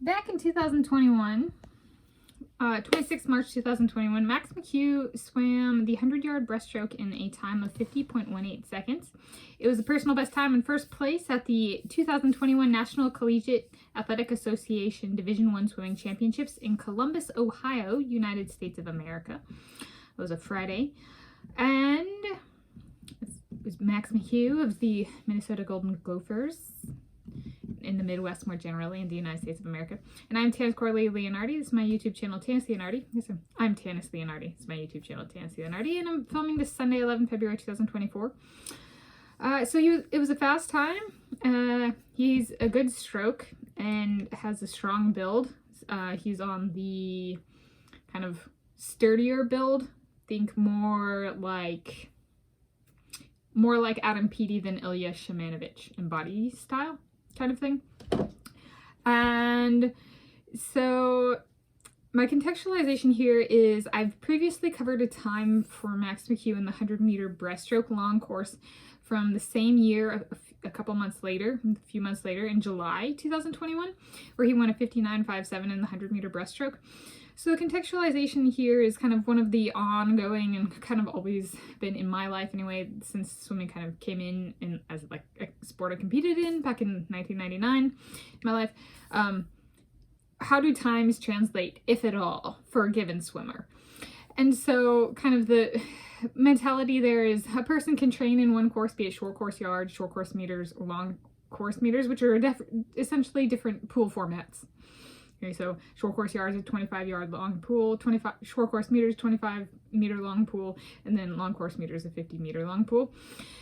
Back in 2021, 26 March 2021, Max McHugh swam the 100-yard breaststroke in a time of 50.18 seconds. It was a personal best time in first place at the 2021 National Collegiate Athletic Association Division I Swimming Championships in Columbus, Ohio, United States of America. It was a Friday. And it was Max McHugh of the Minnesota Golden Gophers in the Midwest more generally in the United States of America. And I'm Tanis Coralee Leonhardi. This is my YouTube channel, Tanis Leonhardi. Yes, I'm Tanis Leonhardi. It's my YouTube channel, Tanis Leonhardi. And I'm filming this Sunday, 11 February 2024. It was a fast time. He's a good stroke and has a strong build. He's on the kind of sturdier build. Think more like Adam Peaty than Ilya Shamanovich in body style kind of thing. And so my contextualization here is I've previously covered a time for Max McHugh in the 100-meter breaststroke long course from the same year, a few months later, in July 2021, where he won a 59.57 in the 100-meter breaststroke. So the contextualization here is kind of one of the ongoing and kind of always been in my life anyway, since swimming kind of came in as like a sport I competed in back in 1999 in my life. How do times translate, if at all, for a given swimmer? And so kind of the mentality there is a person can train in one course, be it short course yards, short course meters, or long course meters, which are essentially different pool formats. Okay, so short course yards is 25-yard long pool, short course meters, 25-meter long pool, and then long course meters, a 50-meter long pool.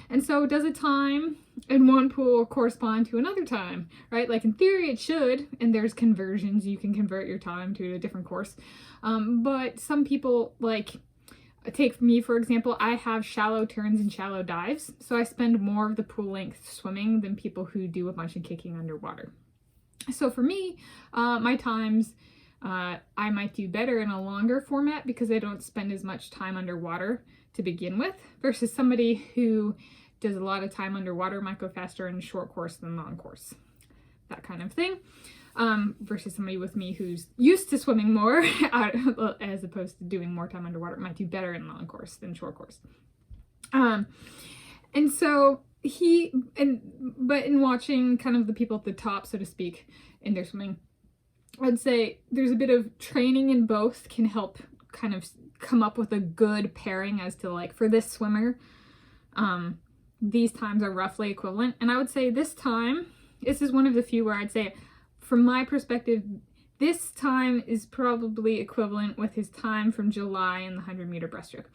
And so does a time in one pool correspond to another time, right? Like in theory it should, and there's conversions. You can convert your time to a different course. But some people, like, take me for example, I have shallow turns and shallow dives, so I spend more of the pool length swimming than people who do a bunch of kicking underwater. So for me, my times, I might do better in a longer format because I don't spend as much time underwater to begin with, versus somebody who does a lot of time underwater might go faster in short course than long course, that kind of thing. Versus somebody with me who's used to swimming more, as opposed to doing more time underwater, might do better in long course than short course. And so but in watching kind of the people at the top, so to speak, in their swimming, I'd say there's a bit of training in both can help kind of come up with a good pairing as to, like, for this swimmer, these times are roughly equivalent. And I would say this is one of the few where I'd say, from my perspective, this time is probably equivalent with his time from July in the 100-meter breaststroke.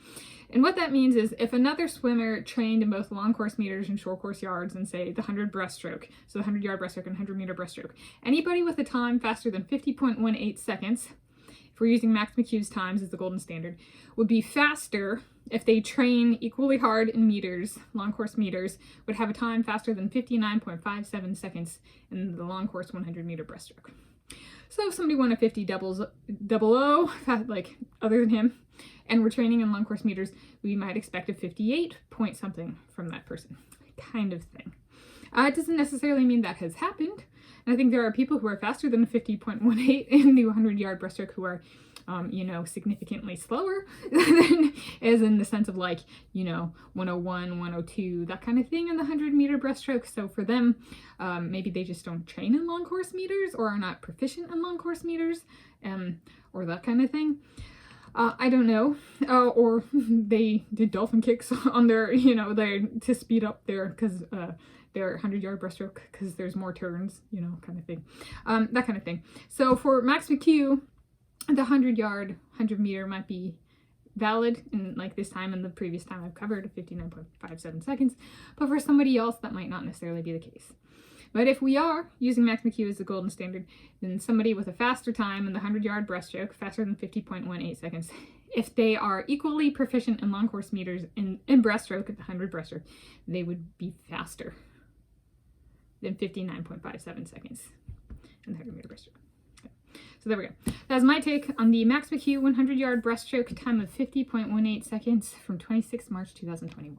And what that means is if another swimmer trained in both long course meters and short course yards and say the 100 breaststroke, so the 100-yard breaststroke and 100-meter breaststroke, anybody with a time faster than 50.18 seconds, if we're using Max McHugh's times as the golden standard, would be faster if they train equally hard in meters, long course meters, would have a time faster than 59.57 seconds in the long course 100-meter breaststroke. So if somebody won a 50 double O, like other than him, and we're training in long course meters, we might expect a 58 point something from that person, kind of thing. It doesn't necessarily mean that has happened. And I think there are people who are faster than 50.18 in the 100-yard breaststroke who are, significantly slower than, as in the sense of, like, 101, 102, that kind of thing in the 100-meter breaststroke. So for them, maybe they just don't train in long course meters or are not proficient in long course meters, or that kind of thing. I don't know. Or they did dolphin kicks on their, to speed up their 100-yard breaststroke because there's more turns, kind of thing. That kind of thing. So for Max McHugh, the 100-meter might be valid in, like, this time and the previous time I've covered, 59.57 seconds. But for somebody else, that might not necessarily be the case. But if we are using Max McHugh as the golden standard, then somebody with a faster time in the 100-yard breaststroke, faster than 50.18 seconds, if they are equally proficient in long course meters in breaststroke at the 100 breaststroke, they would be faster than 59.57 seconds in the 100-meter breaststroke. Okay. So there we go. That's my take on the Max McHugh 100-yard breaststroke time of 50.18 seconds from 26 March 2021.